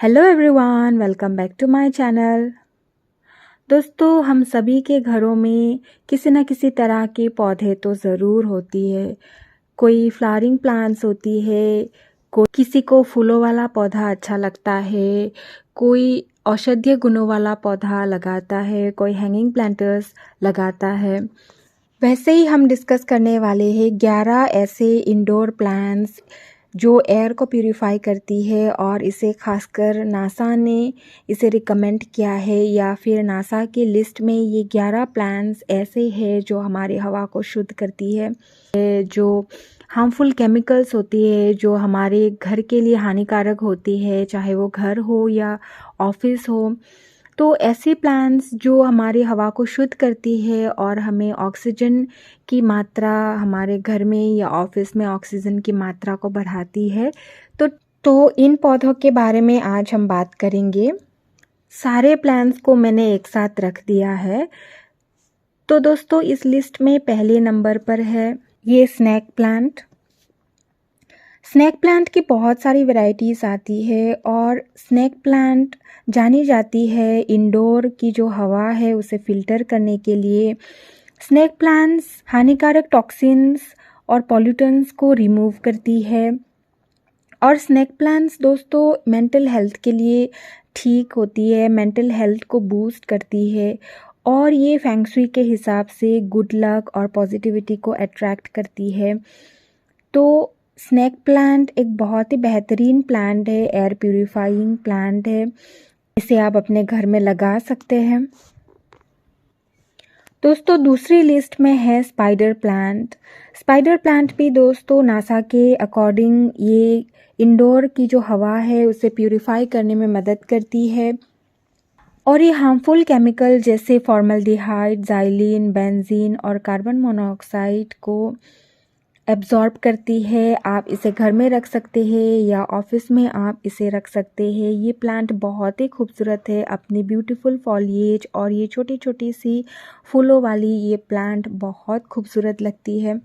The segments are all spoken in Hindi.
Hello everyone, welcome back to my channel. दोस्तों, हम सभी के घरों में किसी न किसी तरह के पौधे तो ज़रूर होती है। कोई फ्लावरिंग प्लांट्स होती है, कोई किसी को फूलों वाला पौधा अच्छा लगता है, कोई औषधीय गुणों वाला पौधा लगाता है, कोई हैंगिंग प्लांटर्स लगाता है। वैसे ही हम डिस्कस करने वाले हैं 11 ऐसे इंडोर प्लांट्स जो एयर को प्यूरिफाई करती है, और इसे खासकर नासा ने इसे रिकमेंड किया है, या फिर नासा की लिस्ट में ये 11 प्लांट्स ऐसे हैं जो हमारी हवा को शुद्ध करती है। जो हार्मफुल केमिकल्स होती है जो हमारे घर के लिए हानिकारक होती है, चाहे वो घर हो या ऑफिस हो, तो ऐसे प्लांट्स जो हमारी हवा को शुद्ध करती है और हमें ऑक्सीजन की मात्रा हमारे घर में या ऑफिस में ऑक्सीजन की मात्रा को बढ़ाती है। तो इन पौधों के बारे में आज हम बात करेंगे। सारे प्लांट्स को मैंने एक साथ रख दिया है। तो दोस्तों, इस लिस्ट में पहले नंबर पर है ये स्नेक प्लांट। स्नेक प्लांट की बहुत सारी वैरायटीज़ आती है, और स्नेक प्लांट जानी जाती है इंडोर की जो हवा है उसे फिल्टर करने के लिए। स्नेक प्लांट्स हानिकारक टॉक्सिन्स और पॉल्यूटेंट्स को रिमूव करती है, और स्नेक प्लांट्स दोस्तों मेंटल हेल्थ के लिए ठीक होती है, मेंटल हेल्थ को बूस्ट करती है, और ये फेंग शुई के हिसाब से गुड लक और पॉजिटिविटी को अट्रैक्ट करती है। तो स्नेक प्लांट एक बहुत ही बेहतरीन प्लांट है, एयर प्यूरिफाइंग प्लांट है। इसे आप अपने घर में लगा सकते हैं। दोस्तों, दूसरी लिस्ट में है स्पाइडर प्लांट। स्पाइडर प्लांट भी दोस्तों नासा के अकॉर्डिंग ये इंडोर की जो हवा है उसे प्यूरिफाई करने में मदद करती है, और ये हार्मफुल केमिकल जैसे फॉर्मल्डिहाइड, ज़ाइलिन, बेंजीन और कार्बन मोनोऑक्साइड को एब्जॉर्ब करती है। आप इसे घर में रख सकते हैं या ऑफिस में आप इसे रख सकते हैं। ये प्लांट बहुत ही खूबसूरत है, अपनी ब्यूटीफुल फॉलिएज और ये छोटी छोटी सी फूलों वाली ये प्लांट बहुत खूबसूरत लगती है।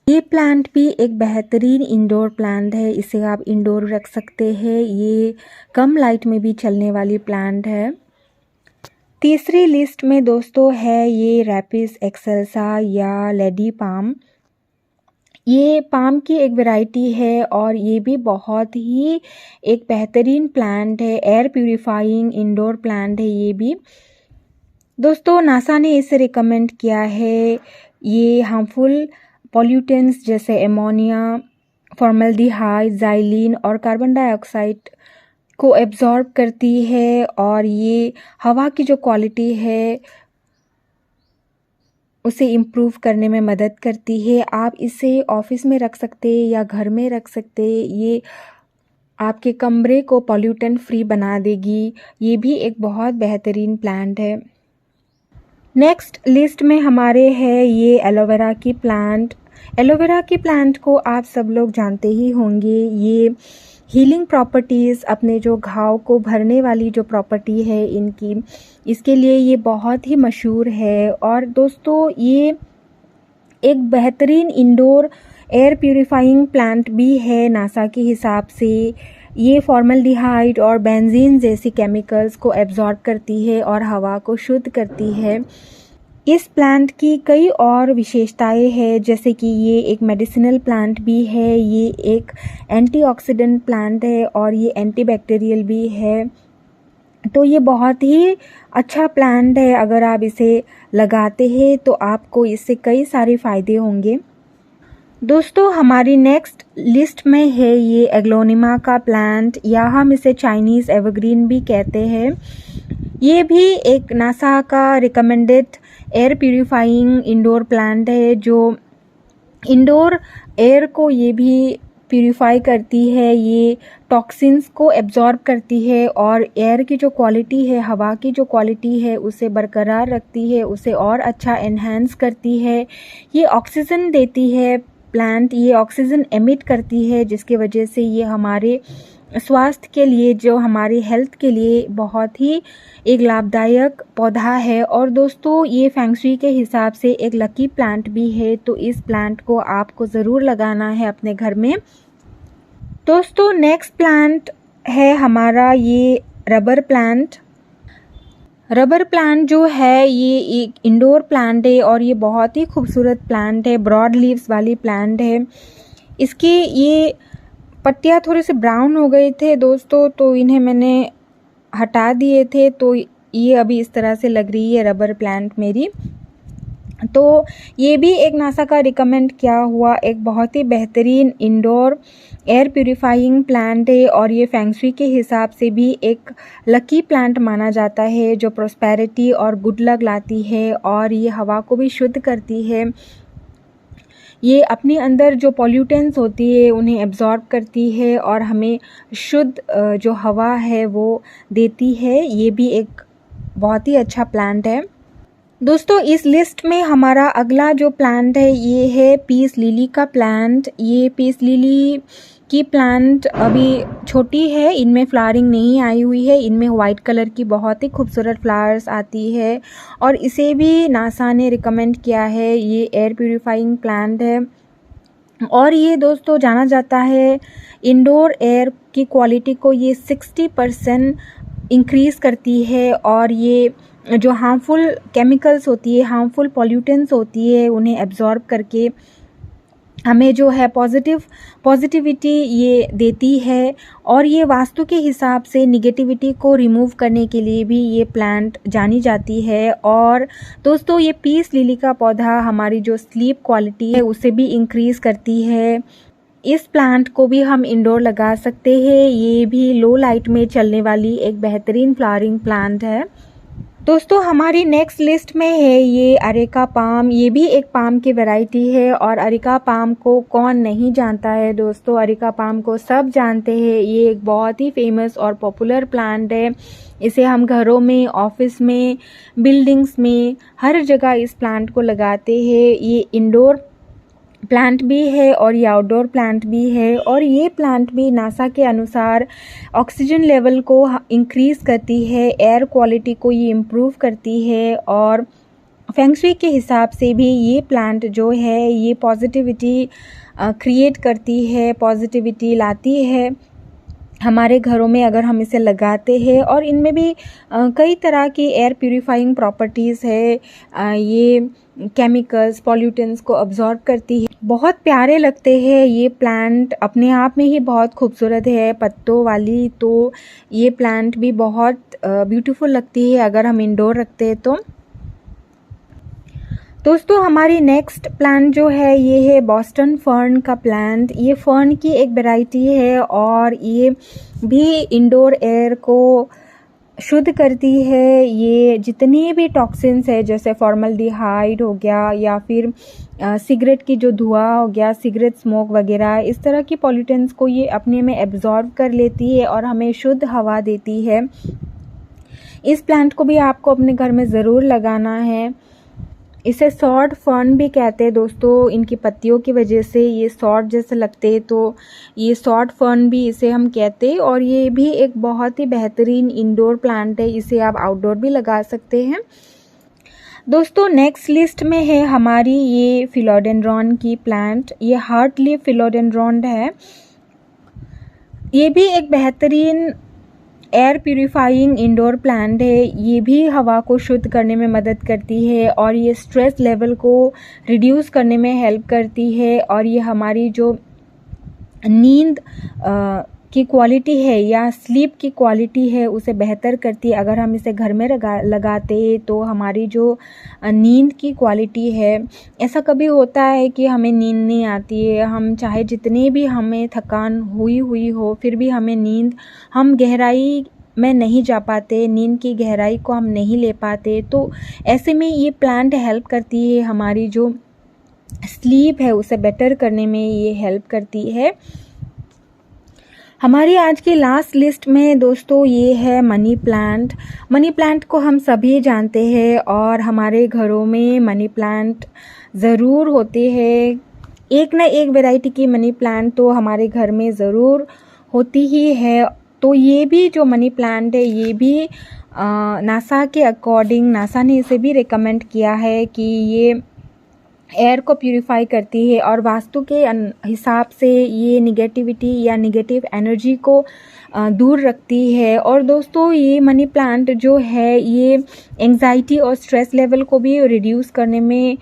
ये प्लांट भी एक बेहतरीन इंडोर प्लांट है, इसे आप इंडोर रख सकते हैं। ये कम लाइट में भी चलने वाली प्लांट है। तीसरी लिस्ट में दोस्तों है ये रैपिस एक्सेल्सा या लेडी पाम। ये पाम की एक वैरायटी है, और ये भी बहुत ही एक बेहतरीन प्लांट है, एयर प्यूरिफाइंग इंडोर प्लांट है ये भी। दोस्तों, नासा ने इसे रिकमेंड किया है। ये हार्मफुल पॉल्यूटेंट्स जैसे एमोनिया, फॉर्मल्डिहाइड, ज़ाइलिन और कार्बन डाइऑक्साइड को एब्जॉर्ब करती है, और ये हवा की जो क्वालिटी है उसे इम्प्रूव करने में मदद करती है। आप इसे ऑफिस में रख सकते हैं या घर में रख सकते हैं। ये आपके कमरे को पॉल्यूटेंट फ्री बना देगी। ये भी एक बहुत बेहतरीन प्लांट है। नेक्स्ट लिस्ट में हमारे है ये एलोवेरा की प्लांट। एलोवेरा की प्लांट को आप सब लोग जानते ही होंगे। ये हीलिंग प्रॉपर्टीज़, अपने जो घाव को भरने वाली जो प्रॉपर्टी है इनकी, इसके लिए ये बहुत ही मशहूर है। और दोस्तों, ये एक बेहतरीन इंडोर एयर प्यूरिफाइंग प्लांट भी है नासा के हिसाब से। ये फॉर्मल्डिहाइड और बेंजीन जैसी केमिकल्स को एब्जॉर्ब करती है और हवा को शुद्ध करती है। इस प्लांट की कई और विशेषताएं हैं, जैसे कि ये एक मेडिसिनल प्लांट भी है, ये एक एंटीऑक्सीडेंट प्लांट है, और ये एंटीबैक्टीरियल भी है। तो ये बहुत ही अच्छा प्लांट है। अगर आप इसे लगाते हैं तो आपको इससे कई सारे फ़ायदे होंगे। दोस्तों, हमारी नेक्स्ट लिस्ट में है ये एग्लोनिमा का प्लांट, या हम इसे चाइनीज़ एवरग्रीन भी कहते हैं। ये भी एक नासा का recommended air purifying indoor plant है, जो इंडोर एयर को ये भी प्यूरिफाई करती है। ये टॉक्सिन्स को एब्जॉर्ब करती है, और एयर की जो क्वालिटी है, हवा की जो क्वालिटी है उसे बरकरार रखती है, उसे और अच्छा एनहांस करती है। ये ऑक्सीजन देती है प्लांट, ये ऑक्सीजन एमिट करती है, जिसकी वजह से ये हमारे स्वास्थ्य के लिए, जो हमारी हेल्थ के लिए बहुत ही एक लाभदायक पौधा है। और दोस्तों, ये फेंग शुई के हिसाब से एक लकी प्लांट भी है, तो इस प्लांट को आपको ज़रूर लगाना है अपने घर में। दोस्तों, नेक्स्ट प्लांट है हमारा ये रबर प्लांट। रबर प्लांट जो है ये एक इंडोर प्लांट है और ये बहुत ही खूबसूरत प्लांट है, ब्रॉड लीव्स वाली प्लांट है। इसकी ये पत्तियाँ थोड़े से ब्राउन हो गए थे दोस्तों, तो इन्हें मैंने हटा दिए थे, तो ये अभी इस तरह से लग रही है रबर प्लांट मेरी। तो ये भी एक नासा का रिकमेंड किया हुआ एक बहुत ही बेहतरीन इंडोर एयर प्यूरिफाइंग प्लांट है और ये फेंग शुई के हिसाब से भी एक लकी प्लांट माना जाता है जो प्रॉस्पेरिटी और गुड लक लाती है और ये हवा को भी शुद्ध करती है। ये अपने अंदर जो पॉल्यूटेंट्स होती है उन्हें एब्जॉर्ब करती है और हमें शुद्ध जो हवा है वो देती है। ये भी एक बहुत ही अच्छा प्लांट है। दोस्तों इस लिस्ट में हमारा अगला जो प्लांट है ये है पीस लिली का प्लांट। ये पीस लिली की प्लांट अभी छोटी है, इनमें फ्लावरिंग नहीं आई हुई है। इनमें वाइट कलर की बहुत ही खूबसूरत फ्लावर्स आती है और इसे भी नासा ने रिकमेंड किया है। ये एयर प्यूरिफाइंग प्लांट है और ये दोस्तों जाना जाता है इंडोर एयर की क्वालिटी को ये 60% इंक्रीज़ करती है और ये जो हार्मफुल केमिकल्स होती है, हार्मफुल पॉल्यूटेंट्स होती है, उन्हें एब्जॉर्ब करके हमें जो है पॉजिटिविटी ये देती है और ये वास्तु के हिसाब से निगेटिविटी को रिमूव करने के लिए भी ये प्लांट जानी जाती है। और दोस्तों ये पीस लिली का पौधा हमारी जो स्लीप क्वालिटी है उसे भी इंक्रीज़ करती है। इस प्लांट को भी हम इंडोर लगा सकते हैं। ये भी लो लाइट में चलने वाली एक बेहतरीन फ्लावरिंग प्लांट है। दोस्तों हमारी नेक्स्ट लिस्ट में है ये अरेका पाम। ये भी एक पाम की वैरायटी है और अरेका पाम को कौन नहीं जानता है दोस्तों, अरेका पाम को सब जानते हैं। ये एक बहुत ही फेमस और पॉपुलर प्लांट है। इसे हम घरों में, ऑफिस में, बिल्डिंग्स में, हर जगह इस प्लांट को लगाते हैं। ये इंडोर प्लांट भी है और ये आउटडोर प्लांट भी है और ये प्लांट भी नासा के अनुसार ऑक्सीजन लेवल को इंक्रीज़ करती है, एयर क्वालिटी को ये इम्प्रूव करती है और फेंग शुई के हिसाब से भी ये प्लांट जो है ये पॉजिटिविटी क्रिएट करती है, पॉजिटिविटी लाती है हमारे घरों में अगर हम इसे लगाते हैं। और इनमें भी कई तरह की एयर प्यूरिफाइंग प्रॉपर्टीज़ है। ये केमिकल्स, पॉल्यूटेंट्स को अब्जॉर्ब करती है। बहुत प्यारे लगते हैं ये प्लांट, अपने आप में ही बहुत खूबसूरत है पत्तों वाली। तो ये प्लांट भी बहुत ब्यूटीफुल लगती है अगर हम इंडोर रखते हैं तो। दोस्तों हमारी नेक्स्ट प्लांट जो है ये है बॉस्टन फर्न का प्लांट। ये फर्न की एक वैरायटी है और ये भी इंडोर एयर को शुद्ध करती है। ये जितनी भी टॉक्सिन्स है जैसे फॉर्मल्डिहाइड हो गया या फिर सिगरेट की जो धुआं हो गया, सिगरेट स्मोक वगैरह, इस तरह की पॉल्यूटेंट्स को ये अपने में एब्जॉर्ब कर लेती है और हमें शुद्ध हवा देती है। इस प्लांट को भी आपको अपने घर में ज़रूर लगाना है। इसे सॉर्ड फर्न भी कहते हैं दोस्तों, इनकी पत्तियों की वजह से ये सॉर्ड जैसे लगते हैं तो ये सॉर्ड फर्न भी इसे हम कहते हैं। और ये भी एक बहुत ही बेहतरीन इंडोर प्लांट है, इसे आप आउटडोर भी लगा सकते हैं। दोस्तों नेक्स्ट लिस्ट में है हमारी ये फिलोडेंड्रॉन की प्लांट। ये हार्ट लीफ फिलोडेंड्रॉन है। ये भी एक बेहतरीन एयर प्यूरिफाइंग इंडोर प्लांट है। ये भी हवा को शुद्ध करने में मदद करती है और ये स्ट्रेस लेवल को रिड्यूस करने में हेल्प करती है और ये हमारी जो नींद की क्वालिटी है या स्लीप की क्वालिटी है उसे बेहतर करती है। अगर हम इसे घर में लगाते हैं तो हमारी जो नींद की क्वालिटी है, ऐसा कभी होता है कि हमें नींद नहीं आती है, हम चाहे जितनी भी हमें थकान हुई हो फिर भी हमें नींद, हम गहराई में नहीं जा पाते, नींद की गहराई को हम नहीं ले पाते। तो ऐसे में ये प्लांट हेल्प करती है, हमारी जो स्लीप है उसे बेटर करने में ये हेल्प करती है। हमारी आज की लास्ट लिस्ट में दोस्तों ये है मनी प्लांट। मनी प्लांट को हम सभी जानते हैं और हमारे घरों में मनी प्लांट ज़रूर होते हैं। एक ना एक वैरायटी की मनी प्लांट तो हमारे घर में ज़रूर होती ही है। तो ये भी जो मनी प्लांट है ये भी नासा के अकॉर्डिंग, नासा ने इसे भी रिकमेंड किया है कि ये एयर को प्यूरिफाई करती है और वास्तु के हिसाब से ये निगेटिविटी या निगेटिव एनर्जी को दूर रखती है। और दोस्तों ये मनी प्लांट जो है ये एंजाइटी और स्ट्रेस लेवल को भी रिड्यूस करने में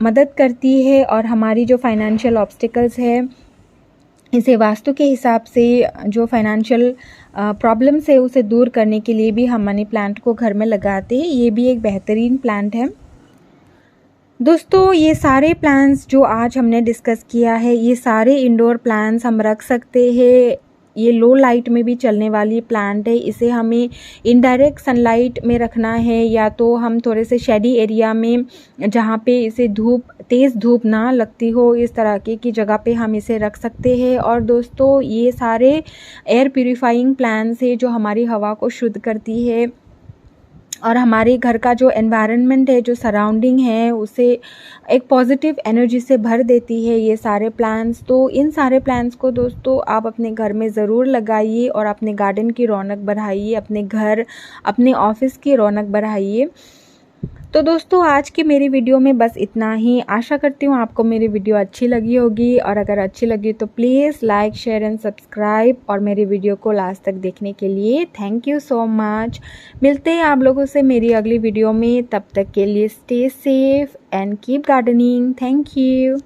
मदद करती है और हमारी जो फाइनेंशियल ऑब्स्टिकल्स है इसे वास्तु के हिसाब से जो फाइनेंशियल प्रॉब्लम्स है उसे दूर करने के लिए भी हम मनी प्लांट को घर में लगाते हैं। ये भी एक बेहतरीन प्लांट है। दोस्तों ये सारे प्लांट्स जो आज हमने डिस्कस किया है ये सारे इंडोर प्लांट्स हम रख सकते हैं। ये लो लाइट में भी चलने वाली प्लांट है। इसे हमें इनडायरेक्ट सनलाइट में रखना है या तो हम थोड़े से शेडी एरिया में जहाँ पे इसे तेज़ धूप ना लगती हो इस तरह की जगह पे हम इसे रख सकते हैं। और दोस्तों ये सारे एयर प्यूरिफाइंग प्लांट्स है जो हमारी हवा को शुद्ध करती है और हमारे घर का जो एनवायरनमेंट है, जो सराउंडिंग है, उसे एक पॉजिटिव एनर्जी से भर देती है ये सारे प्लांट्स। तो इन सारे प्लांट्स को दोस्तों आप अपने घर में ज़रूर लगाइए और अपने गार्डन की रौनक बढ़ाइए, अपने घर, अपने ऑफिस की रौनक बढ़ाइए। तो दोस्तों आज की मेरी वीडियो में बस इतना ही। आशा करती हूँ आपको मेरी वीडियो अच्छी लगी होगी और अगर अच्छी लगी तो please like, share and subscribe और मेरी वीडियो को लास्ट तक देखने के लिए थैंक यू सो मच। मिलते हैं आप लोगों से मेरी अगली वीडियो में। तब तक के लिए stay safe and keep gardening. Thank you.